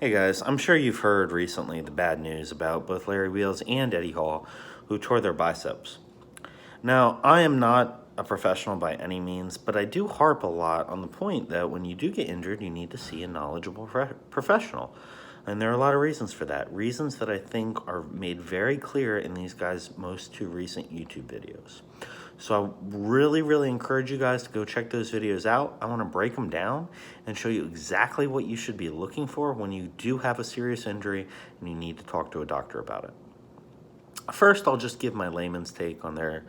Hey guys, I'm sure you've heard recently the bad news about both Larry Wheels and Eddie Hall, who tore their biceps. Now, I am not a professional by any means, but I do harp a lot on the point that when you do get injured, you need to see a knowledgeable professional. And there are a lot of reasons for that. Reasons that I think are made very clear in these guys' most two recent YouTube videos. So I really encourage you guys to go check those videos out. I want to break them down and show you exactly what you should be looking for when you do have a serious injury and you need to talk to a doctor about it. First, I'll just give my layman's take on their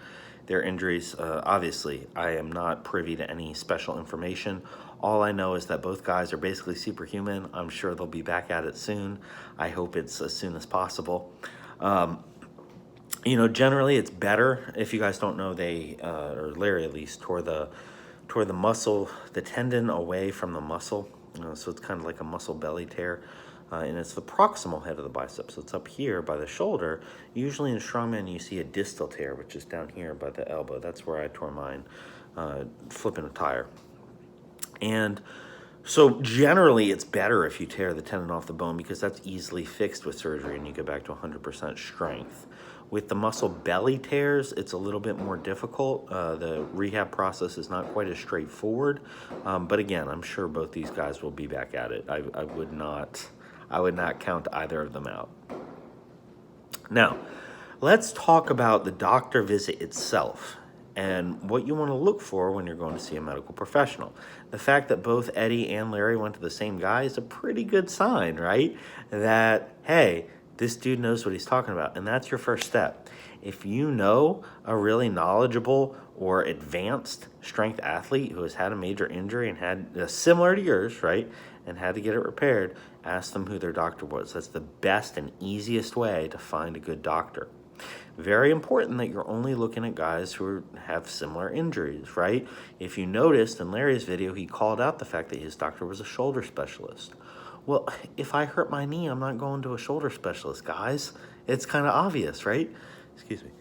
injuries. Obviously, I am not privy to any special information. All I know is that both guys are basically superhuman. I'm sure they'll be back at it soon. I hope it's as soon as possible. Generally it's better. If you guys don't know, or Larry at least, tore the muscle, the tendon away from the muscle. So it's kind of like a muscle belly tear. And it's the proximal head of the bicep. So it's up here by the shoulder. Usually in strongman, you see a distal tear, which is down here by the elbow. That's where I tore mine, flipping a tire. And so generally it's better if you tear the tendon off the bone because that's easily fixed with surgery and you get back to 100% strength. With the muscle belly tears, it's a little bit more difficult. The rehab process is not quite as straightforward. But again, I'm sure both these guys will be back at it. I would not count either of them out. Now, let's talk about the doctor visit itself and what you want to look for when you're going to see a medical professional. The fact that both Eddie and Larry went to the same guy is a pretty good sign, right? That, hey, this dude knows what he's talking about, and that's your first step. If you know a really knowledgeable or advanced strength athlete who has had a major injury and had similar to yours, right, and had to get it repaired, ask them who their doctor was. That's the best and easiest way to find a good doctor. Very important that you're only looking at guys who have similar injuries, right? If you noticed in Larry's video, he called out the fact that his doctor was a shoulder specialist. Well, if I hurt my knee, I'm not going to a shoulder specialist, guys. It's kind of obvious, right? Excuse me.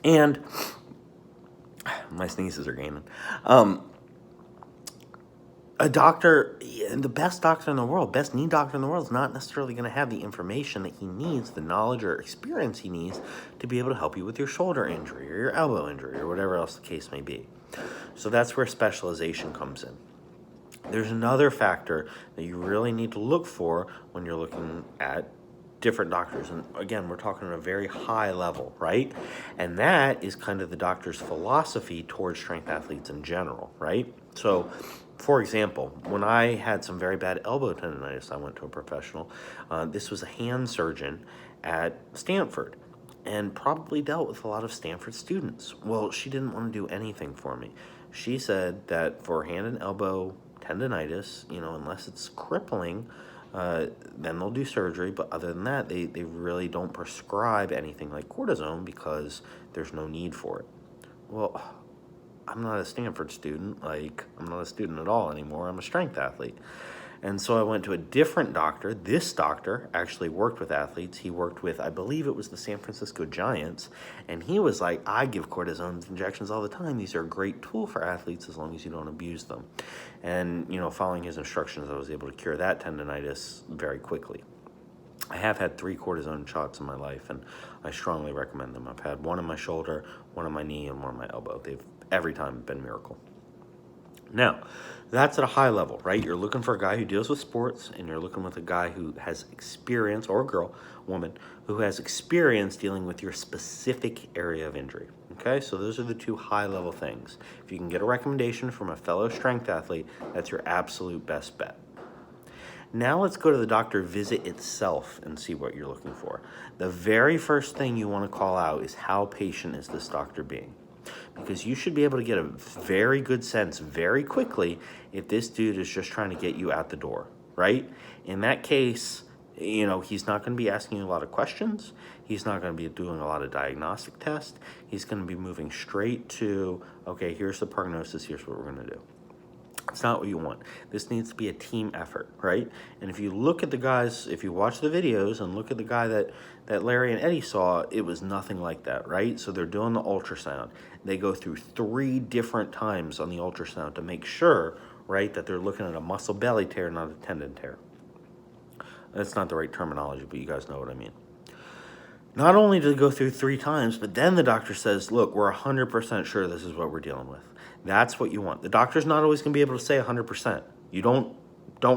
And my sneezes are gaining. A doctor, the best doctor in the world, best knee doctor in the world, is not necessarily going to have the information that he needs, the knowledge or experience he needs to be able to help you with your shoulder injury or your elbow injury or whatever else the case may be. So that's where specialization comes in. There's another factor that you really need to look for when you're looking at different doctors. And again, we're talking at a very high level, right? And that is kind of the doctor's philosophy towards strength athletes in general, right? So, for example, when I had some very bad elbow tendonitis, I went to a professional. This was a hand surgeon at Stanford and probably dealt with a lot of Stanford students. Well, she didn't want to do anything for me. She said that for hand and elbow tendonitis, unless it's crippling, then they'll do surgery. But other than that, they really don't prescribe anything like cortisone because there's no need for it. Well, I'm not a Stanford student. I'm not a student at all anymore. I'm a strength athlete. And so I went to a different doctor. This doctor actually worked with athletes. He worked with, I believe it was the San Francisco Giants. And he was like, I give cortisone injections all the time. These are a great tool for athletes as long as you don't abuse them. And, following his instructions, I was able to cure that tendonitis very quickly. I have had 3 cortisone shots in my life, and I strongly recommend them. I've had one in my shoulder, one on my knee, and one on my elbow. They've every time been a miracle. Now, that's at a high level, right? You're looking for a guy who deals with sports, and you're looking with a guy who has experience, or a girl, woman, who has experience dealing with your specific area of injury. Okay, so those are the 2 high-level things. If you can get a recommendation from a fellow strength athlete, that's your absolute best bet. Now let's go to the doctor visit itself and see what you're looking for. The very first thing you want to call out is how patient is this doctor being? Because you should be able to get a very good sense very quickly if this dude is just trying to get you out the door, right? In that case, he's not going to be asking you a lot of questions. He's not going to be doing a lot of diagnostic tests. He's going to be moving straight to, okay, here's the prognosis, here's what we're going to do. It's not what you want. This needs to be a team effort, right? And if you look at the guys, if you watch the videos and look at the guy that Larry and Eddie saw, it was nothing like that, right? So they're doing the ultrasound. They go through 3 different times on the ultrasound to make sure, right, that they're looking at a muscle belly tear, not a tendon tear. That's not the right terminology, but you guys know what I mean. Not only did they go through 3 times, but then the doctor says, look, we're 100% sure this is what we're dealing with. That's what you want. The doctor's not always going to be able to say 100%. You don't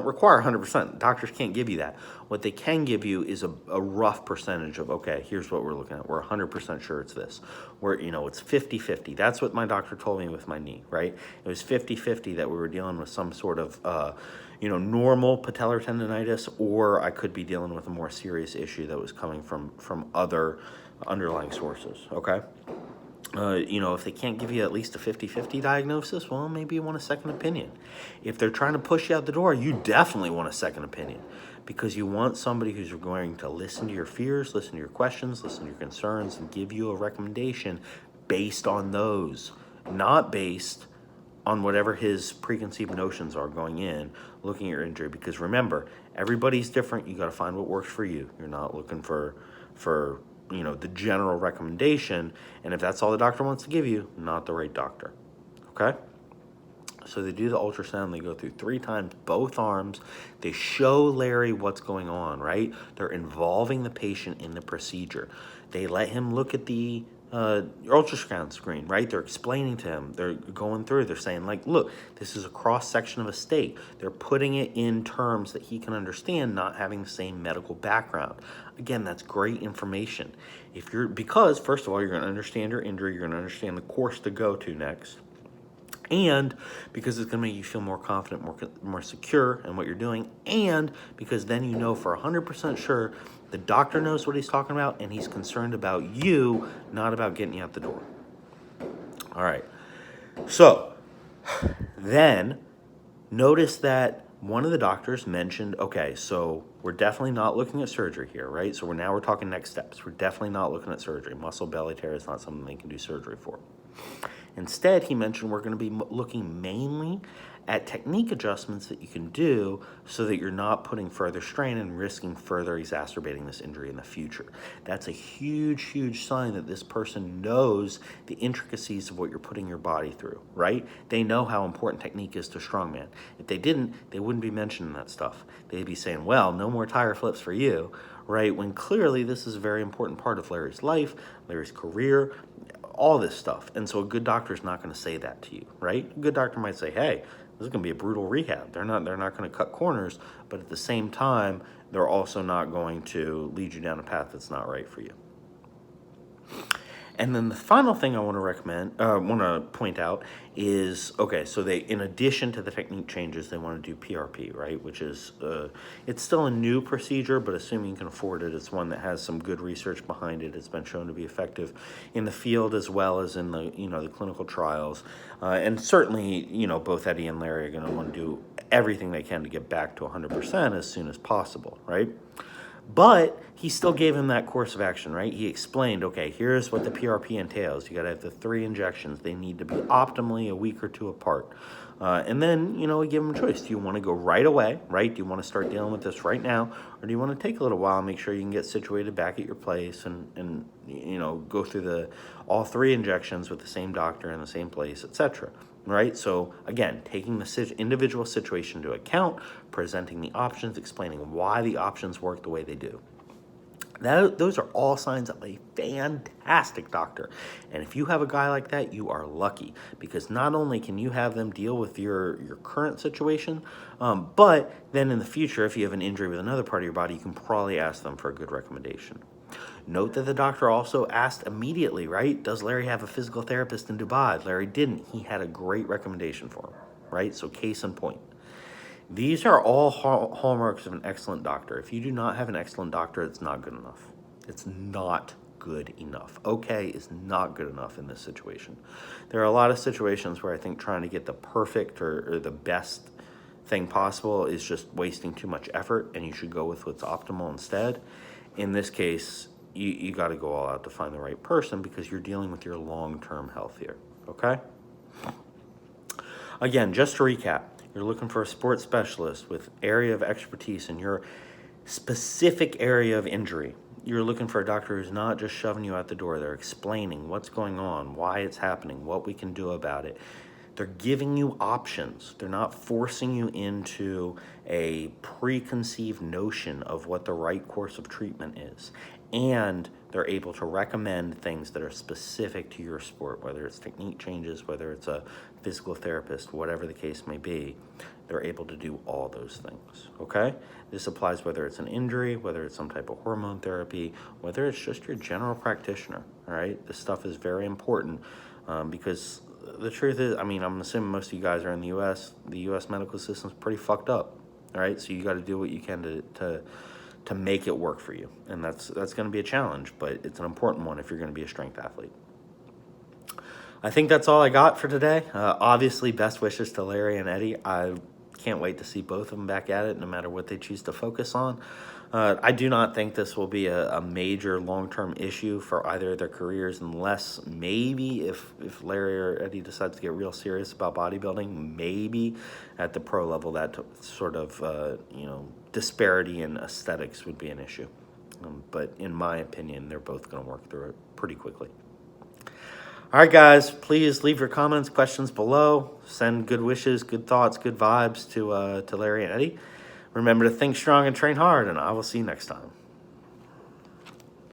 require 100%. Doctors can't give you that. What they can give you is a rough percentage of, okay, here's what we're looking at. We're 100% sure it's this. It's 50-50. That's what my doctor told me with my knee, right? It was 50-50 that we were dealing with some sort of, normal patellar tendonitis, or I could be dealing with a more serious issue that was coming from other underlying sources, okay? If they can't give you at least a 50-50 diagnosis, well, maybe you want a second opinion. If they're trying to push you out the door, you definitely want a second opinion, because you want somebody who's going to listen to your fears, listen to your questions, listen to your concerns, and give you a recommendation based on those, not based on whatever his preconceived notions are going in, looking at your injury. Because remember, everybody's different. You got to find what works for you. You're not looking for the general recommendation, and if that's all the doctor wants to give you, not the right doctor. Okay? So they do the ultrasound. They go through 3 times, both arms. They show Larry what's going on, right? They're involving the patient in the procedure. They let him look at the ultrasound screen, right? They're explaining to him. They're going through. They're saying, like, look, this is a cross-section of a steak. They're putting it in terms that he can understand, not having the same medical background. Again, that's great information. Because, first of all, you're going to understand your injury. You're going to understand the course to go to next. And because it's going to make you feel more confident, more secure in what you're doing. And because then you know for 100% sure the doctor knows what he's talking about, and he's concerned about you, not about getting you out the door. All right. So then notice that one of the doctors mentioned, okay, so we're definitely not looking at surgery here, right? So we're talking next steps. We're definitely not looking at surgery. Muscle belly tear is not something they can do surgery for. Instead, he mentioned we're going to be looking mainly at technique adjustments that you can do so that you're not putting further strain and risking further exacerbating this injury in the future. That's a huge, huge sign that this person knows the intricacies of what you're putting your body through, right? They know how important technique is to strongman. If they didn't, they wouldn't be mentioning that stuff. They'd be saying, well, no more tire flips for you, right? When clearly this is a very important part of Larry's life, Larry's career, all this stuff. And so a good doctor is not going to say that to you, right? A good doctor might say, hey, this is going to be a brutal rehab. They're not going to cut corners, but at the same time, they're also not going to lead you down a path that's not right for you. And then the final thing I want to point out is, okay, so they, in addition to the technique changes, they want to do PRP, right? Which is, it's still a new procedure, but assuming you can afford it, it's one that has some good research behind it. It's been shown to be effective in the field as well as in the, the clinical trials. And certainly, both Eddie and Larry are going to want to do everything they can to get back to 100% as soon as possible, right? But he still gave him that course of action, right? He explained, okay, here's what the PRP entails. You got to have the 3 injections. They need to be optimally a week or 2 apart. And then, we give him a choice. Do you want to go right away, right? Do you want to start dealing with this right now? Or do you want to take a little while and make sure you can get situated back at your place and go through all 3 injections with the same doctor in the same place, etc., right? So again, taking the individual situation into account, presenting the options, explaining why the options work the way they do. Those are all signs of a fantastic doctor. And if you have a guy like that, you are lucky, because not only can you have them deal with your current situation, but then in the future, if you have an injury with another part of your body, you can probably ask them for a good recommendation. Note that the doctor also asked immediately, right? Does Larry have a physical therapist in Dubai? Larry didn't. He had a great recommendation for him, right? So case in point. These are all hallmarks of an excellent doctor. If you do not have an excellent doctor, it's not good enough. It's not good enough. Okay is not good enough in this situation. There are a lot of situations where I think trying to get the perfect or the best thing possible is just wasting too much effort, and you should go with what's optimal instead. In this case, you got to go all out to find the right person, because you're dealing with your long-term health here, okay? Again, just to recap, You're looking for a sports specialist with area of expertise in your specific area of injury. You're looking for a doctor who's not just shoving you out the door. They're explaining what's going on, why it's happening, what we can do about it. They're giving you options. They're not forcing you into a preconceived notion of what the right course of treatment is. And they're able to recommend things that are specific to your sport, whether it's technique changes, whether it's a physical therapist, whatever the case may be. They're able to do all those things, okay? This applies whether it's an injury, whether it's some type of hormone therapy, whether it's just your general practitioner, all right? This stuff is very important because the truth is, I mean, I'm assuming most of you guys are in the U.S. The U.S. medical system's pretty fucked up, all right? So you got to do what you can to make it work for you. And that's going to be a challenge, but it's an important one if you're going to be a strength athlete. I think that's all I got for today. Obviously, best wishes to Larry and Eddie. I can't wait to see both of them back at it, no matter what they choose to focus on. I do not think this will be a major long-term issue for either of their careers, unless maybe if Larry or Eddie decides to get real serious about bodybuilding, maybe at the pro level that sort of disparity in aesthetics would be an issue. But in my opinion, they're both going to work through it pretty quickly. All right, guys, please leave your comments, questions below. Send good wishes, good thoughts, good vibes to Larry and Eddie. Remember to think strong and train hard, and I will see you next time.